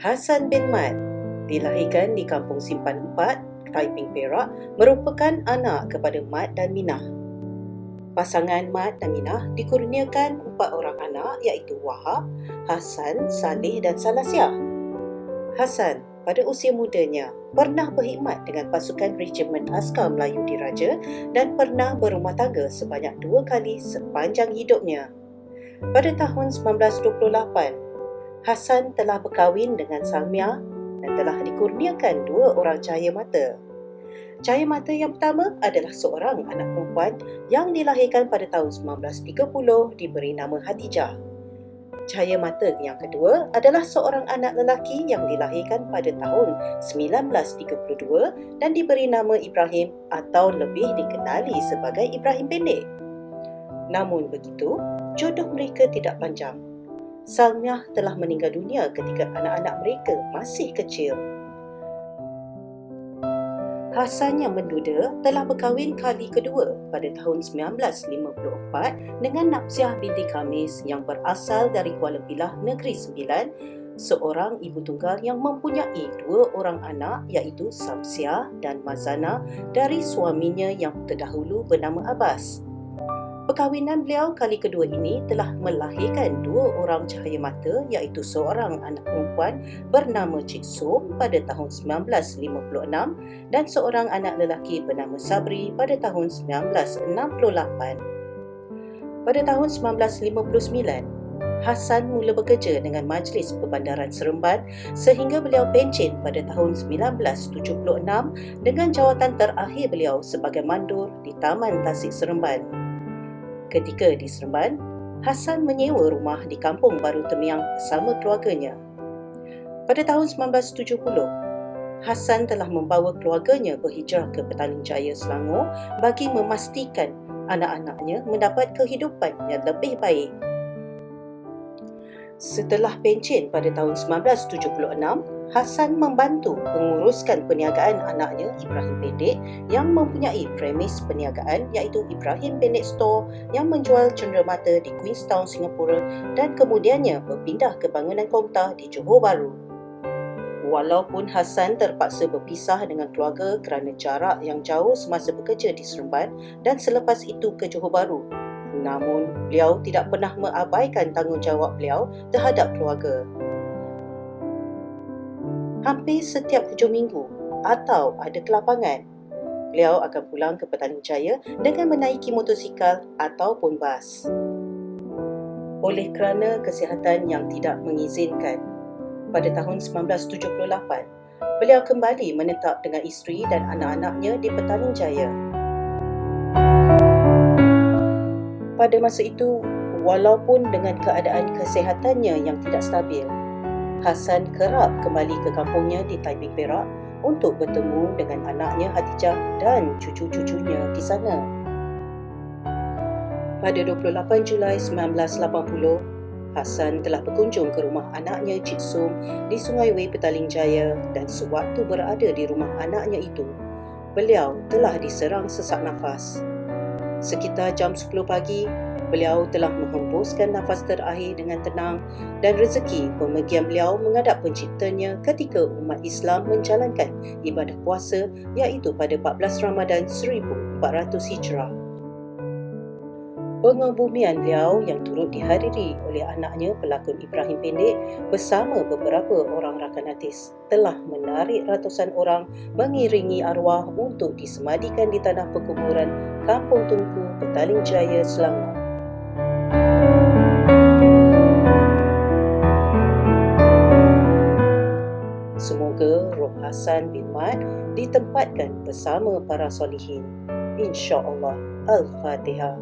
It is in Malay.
Hasan bin Mat dilahirkan di Kampung Simpan 4, Taiping, Perak, merupakan anak kepada Mat dan Minah. Pasangan Mat dan Minah dikurniakan 4 orang anak iaitu Wahab, Hasan, Saleh dan Salasiah. Hasan pada usia mudanya pernah berkhidmat dengan pasukan Regimen Askar Melayu Diraja dan pernah berumah tangga sebanyak 2 kali sepanjang hidupnya. Pada tahun 1928, Hasan telah berkahwin dengan Salmiah dan telah dikurniakan 2 orang cahaya mata. Cahaya mata yang pertama adalah seorang anak perempuan yang dilahirkan pada tahun 1930 diberi nama Hadijah. Cahaya mata yang kedua adalah seorang anak lelaki yang dilahirkan pada tahun 1932 dan diberi nama Ibrahim atau lebih dikenali sebagai Ibrahim Pendek. Namun begitu, jodoh mereka tidak panjang. Salmiah telah meninggal dunia ketika anak-anak mereka masih kecil. Hasan yang menduda telah berkahwin kali kedua pada tahun 1954 dengan Napsiah binti Khamis yang berasal dari Kuala Pilah, Negeri Sembilan, seorang ibu tunggal yang mempunyai 2 orang anak iaitu Samsiah dan Mazana dari suaminya yang terdahulu bernama Abbas. Perkahwinan beliau kali kedua ini telah melahirkan 2 orang cahaya mata iaitu seorang anak perempuan bernama Cik Som pada tahun 1956 dan seorang anak lelaki bernama Sabri pada tahun 1968. Pada tahun 1959, Hasan mula bekerja dengan Majlis Perbandaran Seremban sehingga beliau pencen pada tahun 1976 dengan jawatan terakhir beliau sebagai mandur di Taman Tasik Seremban. Ketika di Seremban, Hasan menyewa rumah di Kampung Baru Temiang bersama keluarganya. Pada tahun 1970, Hasan telah membawa keluarganya berhijrah ke Petaling Jaya, Selangor bagi memastikan anak-anaknya mendapat kehidupan yang lebih baik. Setelah pencen pada tahun 1976, Hasan membantu menguruskan perniagaan anaknya Ibrahim Pendek yang mempunyai premis perniagaan iaitu Ibrahim Pendek Store yang menjual cenderamata di Queenstown, Singapura dan kemudiannya berpindah ke bangunan Komtar di Johor Bahru. Walaupun Hasan terpaksa berpisah dengan keluarga kerana jarak yang jauh semasa bekerja di Seremban dan selepas itu ke Johor Bahru, namun beliau tidak pernah mengabaikan tanggungjawab beliau terhadap keluarga. Hampir setiap hujung minggu atau ada kelapangan, beliau akan pulang ke Petaling Jaya dengan menaiki motosikal ataupun bas. Oleh kerana kesihatan yang tidak mengizinkan, pada tahun 1978, beliau kembali menetap dengan isteri dan anak-anaknya di Petaling Jaya. Pada masa itu, walaupun dengan keadaan kesihatannya yang tidak stabil, Hasan kerap kembali ke kampungnya di Taiping, Perak untuk bertemu dengan anaknya Hadijah dan cucu-cucunya di sana. Pada 28 Julai 1980, Hasan telah berkunjung ke rumah anaknya Cik Som di Sungai Wei, Petaling Jaya dan sewaktu berada di rumah anaknya itu, beliau telah diserang sesak nafas. Sekitar jam 10 pagi, beliau telah menghembuskan nafas terakhir dengan tenang dan rezeki pemergian beliau menghadap penciptanya ketika umat Islam menjalankan ibadah puasa iaitu pada 14 Ramadan 1400 Hijrah. Pengebumian beliau yang turut dihadiri oleh anaknya pelakon Ibrahim Pendek bersama beberapa orang rakan artis telah menarik ratusan orang mengiringi arwah untuk disemadikan di tanah perkuburan Kampung Tunku, Petaling Jaya, Selangor. Semoga roh Hasan bin Mat ditempatkan bersama para solihin. InsyaAllah. Al-Fatihah.